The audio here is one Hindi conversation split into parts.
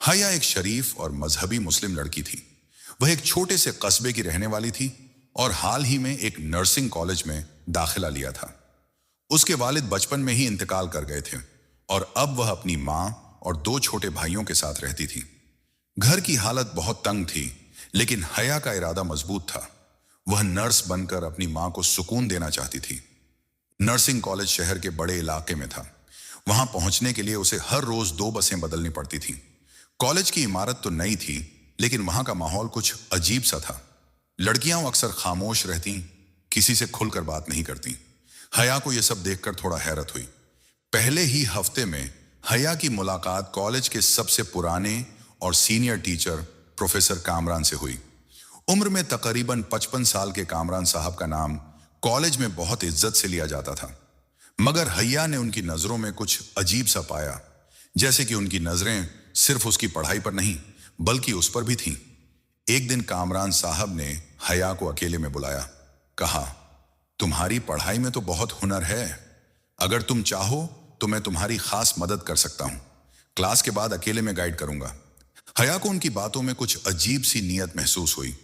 हया एक शरीफ और मजहबी मुस्लिम लड़की थी। वह एक छोटे से कस्बे की रहने वाली थी और हाल ही में एक नर्सिंग कॉलेज में दाखिला लिया था। उसके वालिद बचपन में ही इंतकाल कर गए थे और अब वह अपनी माँ और दो छोटे भाइयों के साथ रहती थी। घर की हालत बहुत तंग थी, लेकिन हया का इरादा मजबूत था। वह नर्स बनकर अपनी माँ को सुकून देना चाहती थी। नर्सिंग कॉलेज शहर के बड़े इलाके में था। वहां पहुंचने के लिए उसे हर रोज दो बसें बदलनी पड़ती थी। कॉलेज की इमारत तो नई थी, लेकिन वहां का माहौल कुछ अजीब सा था। लड़कियां अक्सर खामोश रहती, किसी से खुलकर बात नहीं करती। हया को यह सब देखकर थोड़ा हैरत हुई। पहले ही हफ्ते में हया की मुलाकात कॉलेज के सबसे पुराने और सीनियर टीचर प्रोफेसर कामरान से हुई। उम्र में तकरीबन 55 साल के कामरान साहब का नाम कॉलेज में बहुत इज्जत से लिया जाता था। मगर हया ने उनकी नजरों में कुछ अजीब सा पाया, जैसे कि उनकी नजरें सिर्फ उसकी पढ़ाई पर नहीं बल्कि उस पर भी थीं। एक दिन कामरान साहब ने हया को अकेले में बुलाया। कहा, तुम्हारी पढ़ाई में तो बहुत हुनर है। अगर तुम चाहो तो मैं तुम्हारी खास मदद कर सकता हूं। क्लास के बाद अकेले में गाइड करूंगा। हया को उनकी बातों में कुछ अजीब सी नीयत महसूस हुई।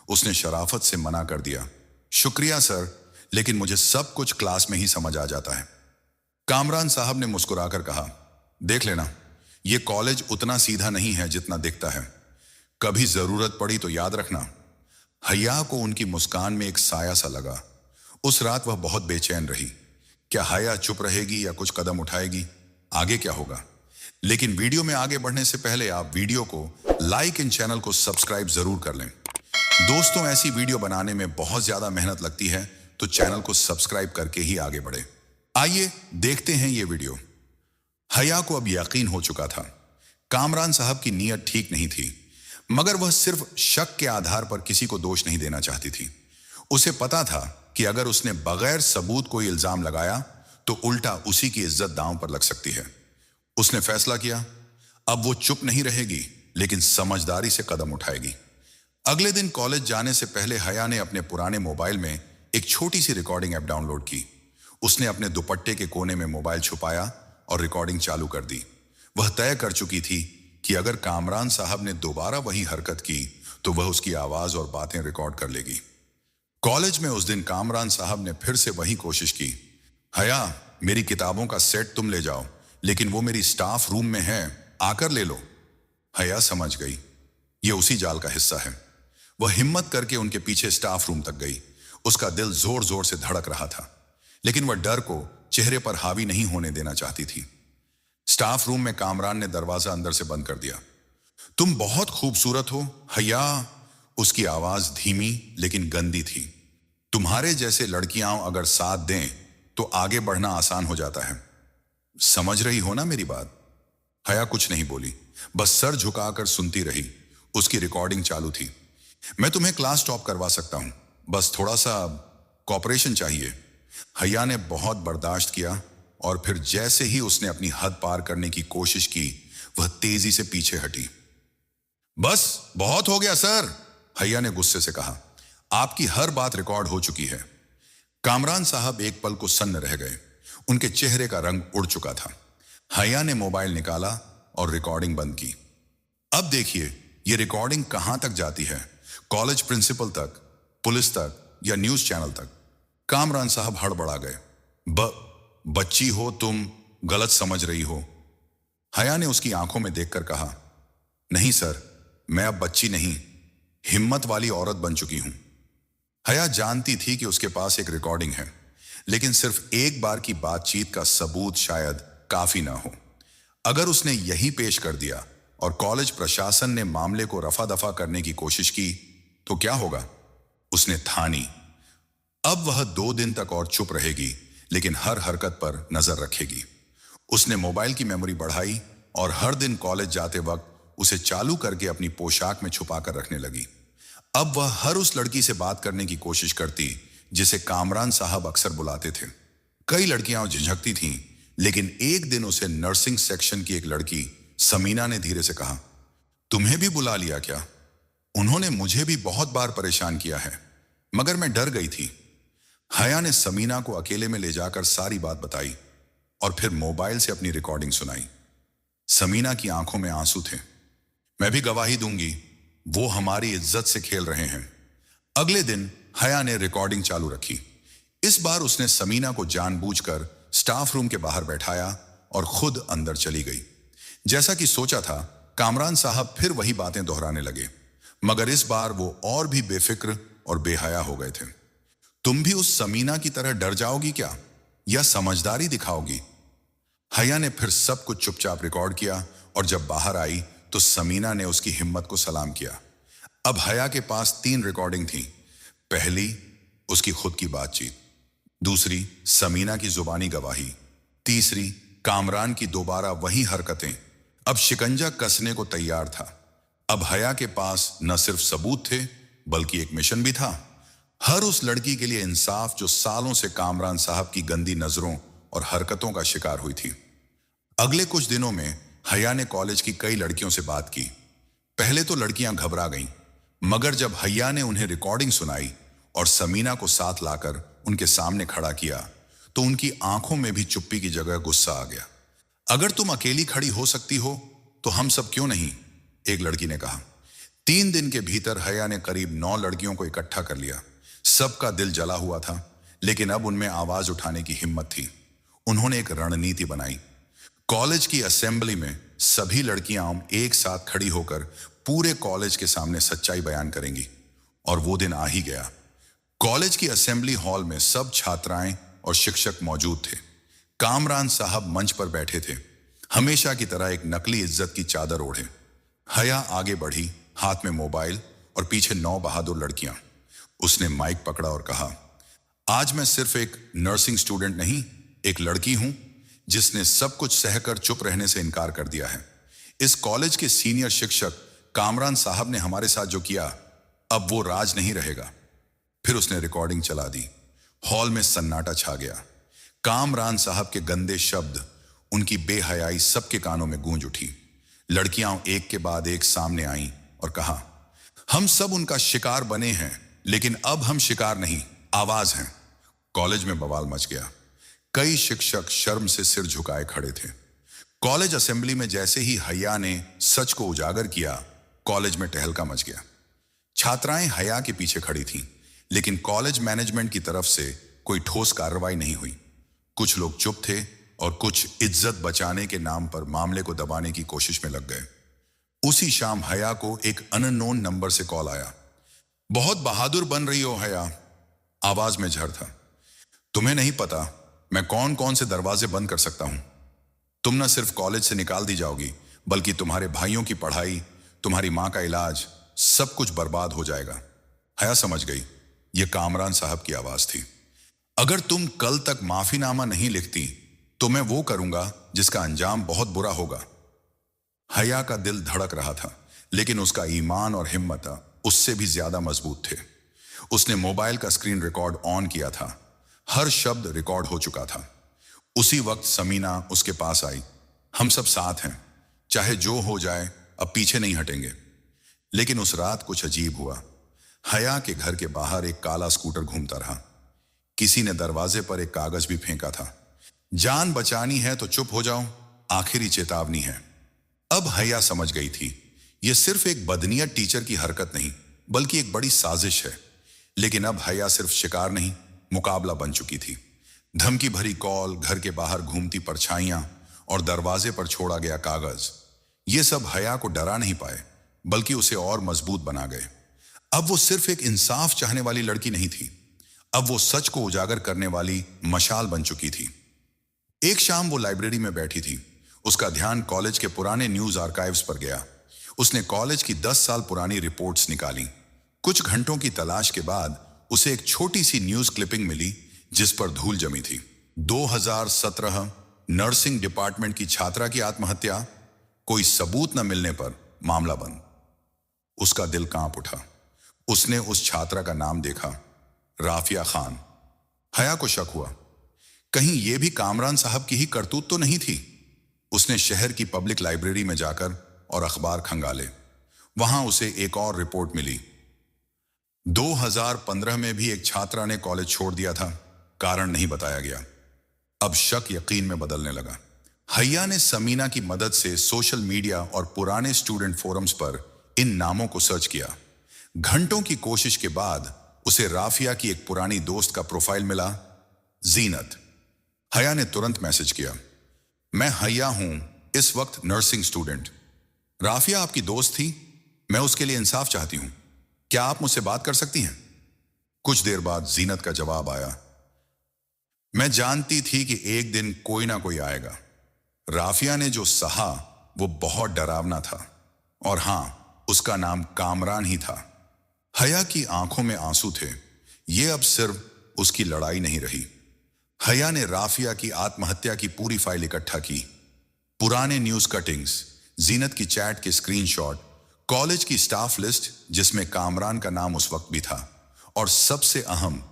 उसने शराफत से मना कर दिया, शुक्रिया सर, लेकिन मुझे सब कुछ क्लास में ही समझ आ जाता है। कामरान साहब ने मुस्कुराकर कहा, देख लेना, यह कॉलेज उतना सीधा नहीं है जितना दिखता है। कभी जरूरत पड़ी तो याद रखना। हया को उनकी मुस्कान में एक साया सा लगा। उस रात वह बहुत बेचैन रही। क्या हया चुप रहेगी या कुछ कदम उठाएगी? आगे क्या होगा? लेकिन वीडियो में आगे बढ़ने से पहले आप वीडियो को लाइक एंड चैनल को सब्सक्राइब जरूर कर लें। दोस्तों, ऐसी वीडियो बनाने में बहुत ज्यादा मेहनत लगती है, तो चैनल को सब्सक्राइब करके ही आगे बढ़े। आइए देखते हैं ये वीडियो। हया को अब यकीन हो चुका था, कामरान साहब की नीयत ठीक नहीं थी, मगर वह सिर्फ शक के आधार पर किसी को दोष नहीं देना चाहती थी। उसे पता था कि अगर उसने बगैर सबूत कोई इल्जाम लगाया तो उल्टा उसी की इज्जत दांव पर लग सकती है। उसने फैसला किया, अब वो चुप नहीं रहेगी, लेकिन समझदारी से कदम उठाएगी। अगले दिन कॉलेज जाने से पहले हया ने अपने पुराने मोबाइल में एक छोटी सी रिकॉर्डिंग ऐप डाउनलोड की। उसने अपने दुपट्टे के कोने में मोबाइल छुपाया और रिकॉर्डिंग चालू कर दी। वह तय कर चुकी थी कि अगर कामरान साहब ने दोबारा वही हरकत की तो वह उसकी आवाज और बातें रिकॉर्ड कर लेगी। कॉलेज में उस दिन कामरान साहब ने फिर से वही कोशिश की। हया, मेरी किताबों का सेट तुम ले जाओ, लेकिन वो मेरी स्टाफ रूम में है, आकर ले लो। हया समझ गई, ये उसी जाल का हिस्सा है। वह हिम्मत करके उनके पीछे स्टाफ रूम तक गई। उसका दिल जोर जोर से धड़क रहा था, लेकिन वह डर को चेहरे पर हावी नहीं होने देना चाहती थी। स्टाफ रूम में कामरान ने दरवाजा अंदर से बंद कर दिया। तुम बहुत खूबसूरत हो हया, उसकी आवाज धीमी लेकिन गंदी थी। तुम्हारे जैसे लड़कियां अगर साथ दें तो आगे बढ़ना आसान हो जाता है। समझ रही हो ना मेरी बात? हया कुछ नहीं बोली, बस सर झुकाकर सुनती रही। उसकी रिकॉर्डिंग चालू थी। मैं तुम्हें क्लास टॉप करवा सकता हूं, बस थोड़ा सा कॉपरेशन चाहिए। हया ने बहुत बर्दाश्त किया और फिर जैसे ही उसने अपनी हद पार करने की कोशिश की, वह तेजी से पीछे हटी। बस बहुत हो गया सर, हया ने गुस्से से कहा, आपकी हर बात रिकॉर्ड हो चुकी है। कामरान साहब एक पल को सन्न रह गए। उनके चेहरे का रंग उड़ चुका था। हया ने मोबाइल निकाला और रिकॉर्डिंग बंद की। अब देखिए ये रिकॉर्डिंग कहां तक जाती है, कॉलेज प्रिंसिपल तक, पुलिस तक या न्यूज चैनल तक। कामरान साहब हड़बड़ा गए। बच्ची हो तुम, गलत समझ रही हो। हया ने उसकी आंखों में देखकर कहा, नहीं सर, मैं अब बच्ची नहीं, हिम्मत वाली औरत बन चुकी हूं। हया जानती थी कि उसके पास एक रिकॉर्डिंग है, लेकिन सिर्फ एक बार की बातचीत का सबूत शायद काफी ना हो। अगर उसने यही पेश कर दिया और कॉलेज प्रशासन ने मामले को रफा दफा करने की कोशिश की तो क्या होगा? उसने ठानी, अब वह 2 दिन तक और चुप रहेगी, लेकिन हर हरकत पर नजर रखेगी। उसने मोबाइल की मेमोरी बढ़ाई और हर दिन कॉलेज जाते वक्त उसे चालू करके अपनी पोशाक में छुपा कर रखने लगी। अब वह हर उस लड़की से बात करने की कोशिश करती जिसे कामरान साहब अक्सर बुलाते थे। कई लड़कियां झिझकती थीं, लेकिन एक दिन उसे नर्सिंग सेक्शन की एक लड़की समीना ने धीरे से कहा, तुम्हें भी बुला लिया क्या? उन्होंने मुझे भी बहुत बार परेशान किया है, मगर मैं डर गई थी। हया ने समीना को अकेले में ले जाकर सारी बात बताई और फिर मोबाइल से अपनी रिकॉर्डिंग सुनाई। समीना की आंखों में आंसू थे। मैं भी गवाही दूंगी, वो हमारी इज्जत से खेल रहे हैं। अगले दिन हया ने रिकॉर्डिंग चालू रखी। इस बार उसने समीना को जानबूझकर स्टाफ रूम के बाहर बैठाया और खुद अंदर चली गई। जैसा कि सोचा था, कामरान साहब फिर वही बातें दोहराने लगे, मगर इस बार वो और भी बेफिक्र और बेहया हो गए थे। तुम भी उस समीना की तरह डर जाओगी क्या, या समझदारी दिखाओगी? हया ने फिर सब कुछ चुपचाप रिकॉर्ड किया और जब बाहर आई तो समीना ने उसकी हिम्मत को सलाम किया। अब हया के पास 3 रिकॉर्डिंग थी। पहली उसकी खुद की बातचीत, दूसरी समीना की जुबानी गवाही, तीसरी कामरान की दोबारा वही हरकतें। अब शिकंजा कसने को तैयार था। अब हया के पास न सिर्फ सबूत थे बल्कि एक मिशन भी था। हर उस लड़की के लिए इंसाफ जो सालों से कामरान साहब की गंदी नजरों और हरकतों का शिकार हुई थी। अगले कुछ दिनों में हया ने कॉलेज की कई लड़कियों से बात की। पहले तो लड़कियां घबरा गईं, मगर जब हया ने उन्हें रिकॉर्डिंग सुनाई और समीना को साथ लाकर उनके सामने खड़ा किया तो उनकी आंखों में भी चुप्पी की जगह गुस्सा आ गया। अगर तुम अकेली खड़ी हो सकती हो तो हम सब क्यों नहीं, एक लड़की ने कहा। 3 दिन के भीतर हया ने करीब 9 लड़कियों को इकट्ठा कर लिया। सबका दिल जला हुआ था, लेकिन अब उनमें आवाज उठाने की हिम्मत थी। उन्होंने एक रणनीति बनाई। कॉलेज की असेंबली में सभी लड़कियां एक साथ खड़ी होकर पूरे कॉलेज के सामने सच्चाई बयान करेंगी। और वो दिन आ ही गया। कॉलेज की असेंबली हॉल में सब छात्राएं और शिक्षक मौजूद थे। कामरान साहब मंच पर बैठे थे, हमेशा की तरह एक नकली इज्जत की चादर ओढ़े। हया आगे बढ़ी, हाथ में मोबाइल और पीछे 9 बहादुर लड़कियां। उसने माइक पकड़ा और कहा, आज मैं सिर्फ एक नर्सिंग स्टूडेंट नहीं, एक लड़की हूं जिसने सब कुछ सहकर चुप रहने से इनकार कर दिया है। इस कॉलेज के सीनियर शिक्षक कामरान साहब ने हमारे साथ जो किया, अब वो राज नहीं रहेगा। फिर उसने रिकॉर्डिंग चला दी। हॉल में सन्नाटा छा गया। कामरान साहब के गंदे शब्द, उनकी बेहयाई सबके कानों में गूंज उठी। लड़कियां एक के बाद एक सामने आईं और कहा, हम सब उनका शिकार बने हैं, लेकिन अब हम शिकार नहीं, आवाज हैं। कॉलेज में बवाल मच गया। कई शिक्षक शर्म से सिर झुकाए खड़े थे। कॉलेज असेंबली में जैसे ही हया ने सच को उजागर किया, कॉलेज में टहलका मच गया। छात्राएं हया के पीछे खड़ी थीं, लेकिन कॉलेज मैनेजमेंट की तरफ से कोई ठोस कार्रवाई नहीं हुई। कुछ लोग चुप थे और कुछ इज्जत बचाने के नाम पर मामले को दबाने की कोशिश में लग गए। उसी शाम हया को एक अननोन नंबर से कॉल आया। बहुत बहादुर बन रही हो हया, आवाज में झर था। तुम्हें नहीं पता मैं कौन कौन से दरवाजे बंद कर सकता हूं। तुम न सिर्फ कॉलेज से निकाल दी जाओगी, बल्कि तुम्हारे भाइयों की पढ़ाई, तुम्हारी मां का इलाज, सब कुछ बर्बाद हो जाएगा। हया समझ गई, यह कामरान साहब की आवाज थी। अगर तुम कल तक माफीनामा नहीं लिखती तो मैं वो करूंगा जिसका अंजाम बहुत बुरा होगा। हया का दिल धड़क रहा था, लेकिन उसका ईमान और हिम्मत उससे भी ज्यादा मजबूत थे। उसने मोबाइल का स्क्रीन रिकॉर्ड ऑन किया था। हर शब्द रिकॉर्ड हो चुका था। उसी वक्त समीना उसके पास आई। हम सब साथ हैं, चाहे जो हो जाए, अब पीछे नहीं हटेंगे। लेकिन उस रात कुछ अजीब हुआ। हया के घर के बाहर एक काला स्कूटर घूमता रहा। किसी ने दरवाजे पर एक कागज भी फेंका था। जान बचानी है तो चुप हो जाओ, आखिरी चेतावनी है। अब हया समझ गई थी, यह सिर्फ एक बदनीयत टीचर की हरकत नहीं, बल्कि एक बड़ी साजिश है। लेकिन अब हया सिर्फ शिकार नहीं, मुकाबला बन चुकी थी। धमकी भरी कॉल, घर के बाहर घूमती परछाइयां और दरवाजे पर छोड़ा गया कागज, ये सब हया को डरा नहीं पाए, बल्कि उसे और मजबूत बना गए। अब वो सिर्फ एक इंसाफ चाहने वाली लड़की नहीं थी, अब वो सच को उजागर करने वाली मशाल बन चुकी थी। एक शाम वो लाइब्रेरी में बैठी थी। उसका ध्यान कॉलेज के पुराने न्यूज आर्काइव्स पर गया। उसने कॉलेज की 10 साल पुरानी रिपोर्ट्स निकाली। कुछ घंटों की तलाश के बाद उसे एक छोटी सी न्यूज क्लिपिंग मिली जिस पर धूल जमी थी। 2017 नर्सिंग डिपार्टमेंट की छात्रा की आत्महत्या, कोई सबूत न मिलने पर मामला बंद। उसका दिल कांप उठा। उसने उस छात्रा का नाम देखा, राफिया खान। हया को शक हुआ, कहीं यह भी कामरान साहब की ही करतूत तो नहीं थी। उसने शहर की पब्लिक लाइब्रेरी में जाकर और अखबार खंगाले। वहां उसे एक और रिपोर्ट मिली। 2015 में भी एक छात्रा ने कॉलेज छोड़ दिया था, कारण नहीं बताया गया। अब शक यकीन में बदलने लगा। हैया ने समीना की मदद से सोशल मीडिया और पुराने स्टूडेंट फोरम्स पर इन नामों को सर्च किया। घंटों की कोशिश के बाद उसे राफिया की एक पुरानी दोस्त का प्रोफाइल मिला, जीनत। हैया ने तुरंत मैसेज किया, मैं हैया हूं, इस वक्त नर्सिंग स्टूडेंट। राफिया आपकी दोस्त थी, मैं उसके लिए इंसाफ चाहती हूं, क्या आप मुझसे बात कर सकती हैं? कुछ देर बाद जीनत का जवाब आया, मैं जानती थी कि एक दिन कोई ना कोई आएगा। राफिया ने जो सहा वो बहुत डरावना था, और हां, उसका नाम कामरान ही था। हैया की आंखों में आंसू थे। ये अब सिर्फ उसकी लड़ाई नहीं रही। हैया ने राफिया की आत्महत्या की पूरी फाइल इकट्ठा की, पुराने न्यूज कटिंग्स, जीनत की चैट के स्क्रीनशॉट, कॉलेज की स्टाफ लिस्ट जिसमें कामरान का नाम उस वक्त भी था, और सबसे अहम,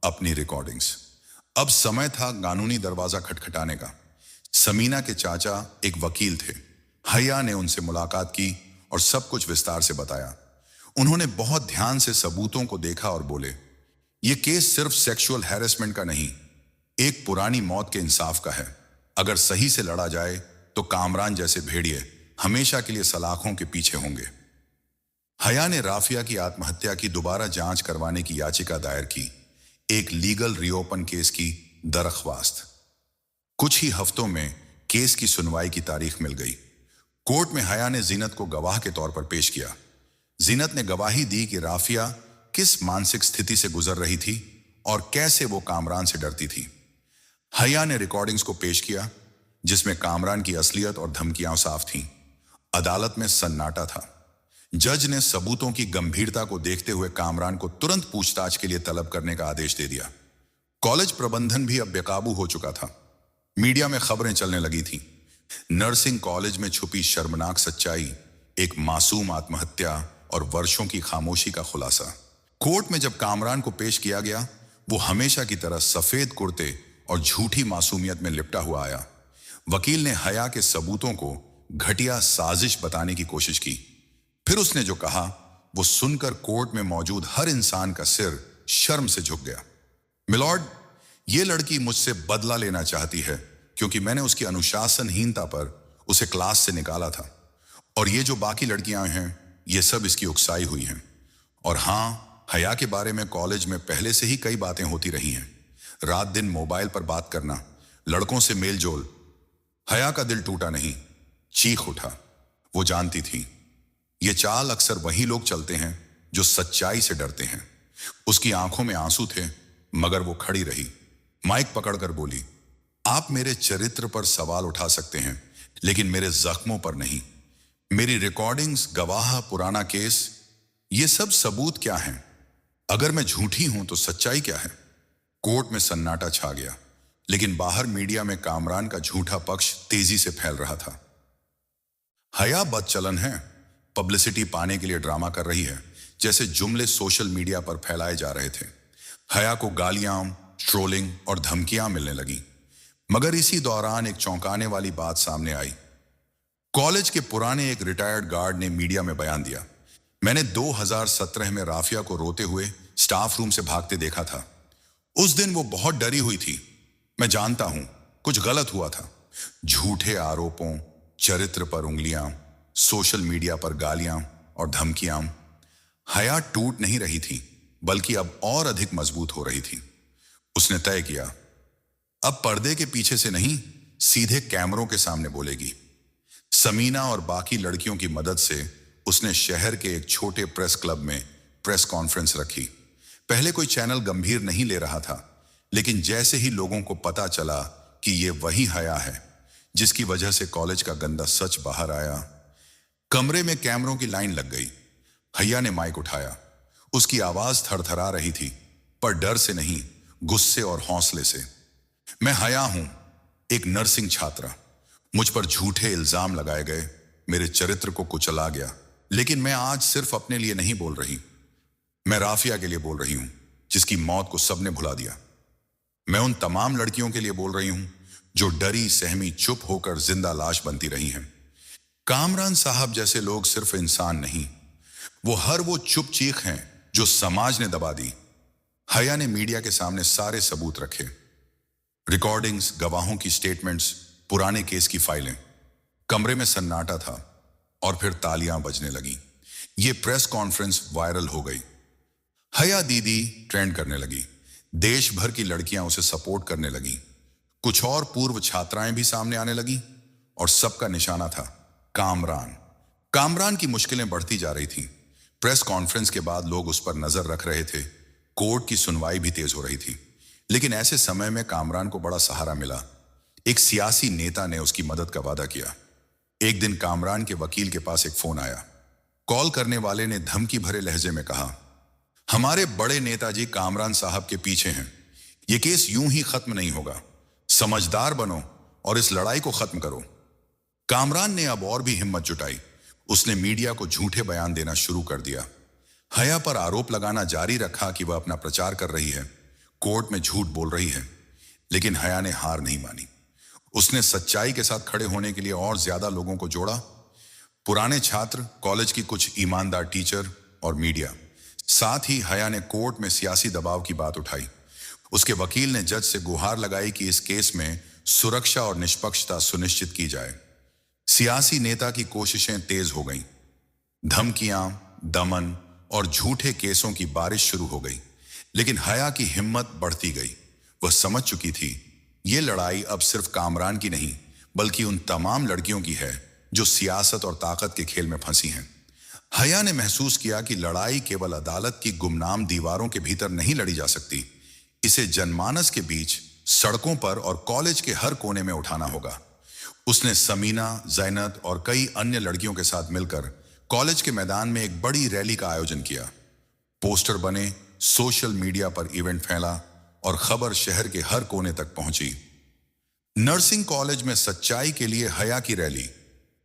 अपनी रिकॉर्डिंग्स। अब समय था कानूनी दरवाजा खटखटाने का। समीना के चाचा एक वकील थे। हैया ने उनसे मुलाकात की और सब कुछ विस्तार से बताया। उन्होंने बहुत ध्यान से सबूतों को देखा और बोले, यह केस सिर्फ सेक्सुअल हैरेसमेंट का नहीं, एक पुरानी मौत के इंसाफ का है। अगर सही से लड़ा जाए तो कामरान जैसे भेड़िए हमेशा के लिए सलाखों के पीछे होंगे। हैया ने राफिया की आत्महत्या की दोबारा जांच करवाने की याचिका दायर की, एक लीगल रीओपन केस की दरख्वास्त। कुछ ही हफ्तों में केस की सुनवाई की तारीख मिल गई। कोर्ट में हैया ने जीनत को गवाह के तौर पर पेश किया। जीनत ने गवाही दी कि राफिया किस मानसिक स्थिति से गुजर रही थी और कैसे वो कामरान से डरती थी। हैया ने रिकॉर्डिंग्स को पेश किया जिसमें कामरान की असलियत और धमकियां साफ थीं। अदालत में सन्नाटा था। जज ने सबूतों की गंभीरता को देखते हुए कामरान को तुरंत पूछताछ के लिए तलब करने का आदेश दे दिया। कॉलेज प्रबंधन भी अब बेकाबू हो चुका था। मीडिया में खबरें चलने लगी थीं। नर्सिंग कॉलेज में छुपी शर्मनाक सच्चाई, एक मासूम आत्महत्या और वर्षों की खामोशी का खुलासा। कोर्ट में जब कामरान को पेश किया गया, वो हमेशा की तरह सफेद कुर्ते और झूठी मासूमियत में लिपटा हुआ आया। वकील ने हैया के सबूतों को घटिया साजिश बताने की कोशिश की। फिर उसने जो कहा वो सुनकर कोर्ट में मौजूद हर इंसान का सिर शर्म से झुक गया। मिलॉर्ड, ये लड़की मुझसे बदला लेना चाहती है क्योंकि मैंने उसकी अनुशासनहीनता पर उसे क्लास से निकाला था, और ये जो बाकी लड़कियां हैं ये सब इसकी उकसाई हुई हैं। और हां, हैया के बारे में कॉलेज में पहले से ही कई बातें होती रही हैं। रात दिन मोबाइल पर बात करना, लड़कों से मेल जोल। हैया का दिल टूटा नहीं, चीख उठा। वो जानती थी ये चाल अक्सर वही लोग चलते हैं जो सच्चाई से डरते हैं। उसकी आंखों में आंसू थे, मगर वो खड़ी रही, माइक पकड़कर बोली, आप मेरे चरित्र पर सवाल उठा सकते हैं लेकिन मेरे जख्मों पर नहीं। मेरी रिकॉर्डिंग्स, गवाह, पुराना केस, ये सब सबूत क्या हैं? अगर मैं झूठी हूं तो सच्चाई क्या है? कोर्ट में सन्नाटा छा गया, लेकिन बाहर मीडिया में कामरान का झूठा पक्ष तेजी से फैल रहा था। हैया बदचलन है, पब्लिसिटी पाने के लिए ड्रामा कर रही है, जैसे जुमले सोशल मीडिया पर फैलाए जा रहे थे। हैया को गालियां, ट्रोलिंग और धमकियां मिलने लगी। मगर इसी दौरान एक चौंकाने वाली बात सामने आई। कॉलेज के पुराने एक रिटायर्ड गार्ड ने मीडिया में बयान दिया, मैंने 2017 में राफिया को रोते हुए स्टाफ रूम से भागते देखा था। उस दिन वो बहुत डरी हुई थी। मैं जानता हूं कुछ गलत हुआ था। झूठे आरोपों, चरित्र पर उंगलियां, सोशल मीडिया पर गालियां और धमकियां। हैया टूट नहीं रही थी, बल्कि अब और अधिक मजबूत हो रही थी। उसने तय किया, अब पर्दे के पीछे से नहीं, सीधे कैमरों के सामने बोलेगी। समीना और बाकी लड़कियों की मदद से उसने शहर के एक छोटे प्रेस क्लब में प्रेस कॉन्फ्रेंस रखी। पहले कोई चैनल गंभीर नहीं ले रहा था, लेकिन जैसे ही लोगों को पता चला कि ये वही हैया है जिसकी वजह से कॉलेज का गंदा सच बाहर आया, कमरे में कैमरों की लाइन लग गई। हैया ने माइक उठाया। उसकी आवाज थरथरा रही थी, पर डर से नहीं, गुस्से और हौसले से। मैं हैया हूं, एक नर्सिंग छात्रा। मुझ पर झूठे इल्जाम लगाए गए, मेरे चरित्र को कुचला गया, लेकिन मैं आज सिर्फ अपने लिए नहीं बोल रही, मैं राफिया के लिए बोल रही हूं, जिसकी मौत को सबने भुला दिया। मैं उन तमाम लड़कियों के लिए बोल रही हूं जो डरी सहमी चुप होकर जिंदा लाश बनती रही हैं। कामरान साहब जैसे लोग सिर्फ इंसान नहीं, वो चुप चीख हैं जो समाज ने दबा दी। हैया ने मीडिया के सामने सारे सबूत रखे, रिकॉर्डिंग्स, गवाहों की स्टेटमेंट्स, पुराने केस की फाइलें। कमरे में सन्नाटा था और फिर तालियां बजने लगी। ये प्रेस कॉन्फ्रेंस वायरल हो गई। हया दीदी ट्रेंड करने लगी। देश भर की लड़कियां उसे सपोर्ट करने लगी। कुछ और पूर्व छात्राएं भी सामने आने लगी और सबका निशाना था कामरान। कामरान की मुश्किलें बढ़ती जा रही थीं। प्रेस कॉन्फ्रेंस के बाद लोग उस पर नजर रख रहे थे। कोर्ट की सुनवाई भी तेज हो रही थी। लेकिन ऐसे समय में कामरान को बड़ा सहारा मिला। एक सियासी नेता ने उसकी मदद का वादा किया। एक दिन कामरान के वकील के पास एक फोन आया। कॉल करने वाले ने धमकी भरे लहजे में कहा, हमारे बड़े नेताजी कामरान साहब के पीछे हैं। यह केस यूं ही खत्म नहीं होगा। समझदार बनो और इस लड़ाई को खत्म करो। कामरान ने अब और भी हिम्मत जुटाई। उसने मीडिया को झूठे बयान देना शुरू कर दिया। हया पर आरोप लगाना जारी रखा कि वह अपना प्रचार कर रही है, कोर्ट में झूठ बोल रही है। लेकिन हया ने हार नहीं मानी। उसने सच्चाई के साथ खड़े होने के लिए और ज्यादा लोगों को जोड़ा। पुराने छात्र, कॉलेज की कुछ ईमानदार टीचर और मीडिया। साथ ही हया ने कोर्ट में सियासी दबाव की बात उठाई। उसके वकील ने जज से गुहार लगाई कि इस केस में सुरक्षा और निष्पक्षता सुनिश्चित की जाए। सियासी नेता की कोशिशें तेज हो गईं। धमकियां, दमन और झूठे केसों की बारिश शुरू हो गई। लेकिन हया की हिम्मत बढ़ती गई। वह समझ चुकी थी ये लड़ाई अब सिर्फ कामरान की नहीं, बल्कि उन तमाम लड़कियों की है जो सियासत और ताकत के खेल में फंसी हैं। हया ने महसूस किया कि लड़ाई केवल अदालत की गुमनाम दीवारों के भीतर नहीं लड़ी जा सकती। इसे जनमानस के बीच, सड़कों पर और कॉलेज के हर कोने में उठाना होगा। उसने समीना, जैनत और कई अन्य लड़कियों के साथ मिलकर कॉलेज के मैदान में एक बड़ी रैली का आयोजन किया। पोस्टर बने, सोशल मीडिया पर इवेंट फैला और खबर शहर के हर कोने तक पहुंची। नर्सिंग कॉलेज में सच्चाई के लिए हया की रैली।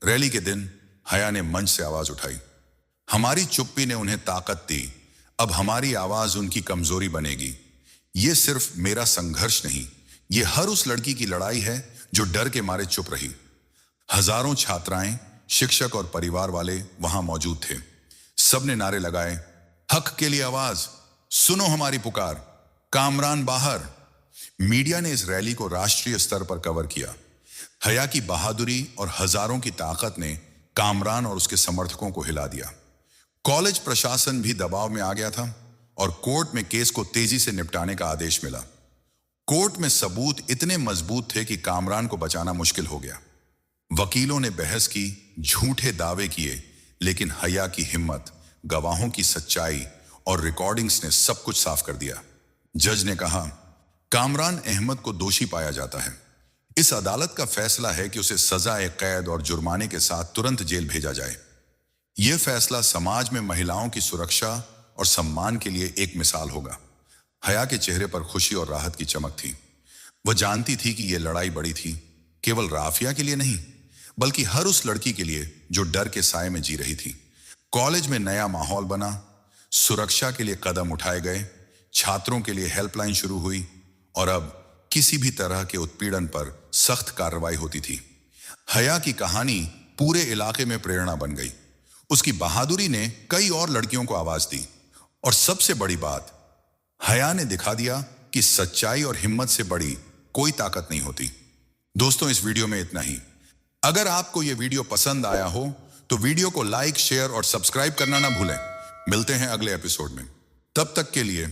रैली के दिन हया ने मंच से आवाज उठाई। हमारी चुप्पी ने उन्हें ताकत दी। अब हमारी आवाज उनकी कमजोरी बनेगी। ये सिर्फ मेरा संघर्ष नहीं, ये हर उस लड़की की लड़ाई है जो डर के मारे चुप रही। हजारों छात्राएं, शिक्षक और परिवार वाले वहां मौजूद थे। सबने नारे लगाए, हक के लिए आवाज, सुनो हमारी पुकार, कामरान बाहर। मीडिया ने इस रैली को राष्ट्रीय स्तर पर कवर किया। हया की बहादुरी और हजारों की ताकत ने कामरान और उसके समर्थकों को हिला दिया। कॉलेज प्रशासन भी दबाव में आ गया था और कोर्ट में केस को तेजी से निपटाने का आदेश मिला। कोर्ट में सबूत इतने मजबूत थे कि कामरान को बचाना मुश्किल हो गया। वकीलों ने बहस की, झूठे दावे किए, लेकिन हया की हिम्मत, गवाहों की सच्चाई और रिकॉर्डिंग्स ने सब कुछ साफ कर दिया। जज ने कहा, कामरान अहमद को दोषी पाया जाता है। इस अदालत का फैसला है कि उसे सजाए कैद और जुर्माने के साथ तुरंत जेल भेजा जाए। यह फैसला समाज में महिलाओं की सुरक्षा और सम्मान के लिए एक मिसाल होगा। हया के चेहरे पर खुशी और राहत की चमक थी। वह जानती थी कि यह लड़ाई बड़ी थी, केवल राफिया के लिए नहीं, बल्कि हर उस लड़की के लिए जो डर के साए में जी रही थी। कॉलेज में नया माहौल बना, सुरक्षा के लिए कदम उठाए गए, छात्रों के लिए हेल्पलाइन शुरू हुई और अब किसी भी तरह के उत्पीड़न पर सख्त कार्रवाई होती थी। हया की कहानी पूरे इलाके में प्रेरणा बन गई। उसकी बहादुरी ने कई और लड़कियों को आवाज दी और सबसे बड़ी बात, हया ने दिखा दिया कि सच्चाई और हिम्मत से बड़ी कोई ताकत नहीं होती। दोस्तों, इस वीडियो में इतना ही। अगर आपको यह वीडियो पसंद आया हो तो वीडियो को लाइक, शेयर और सब्सक्राइब करना ना भूलें। मिलते हैं अगले एपिसोड में। तब तक के लिए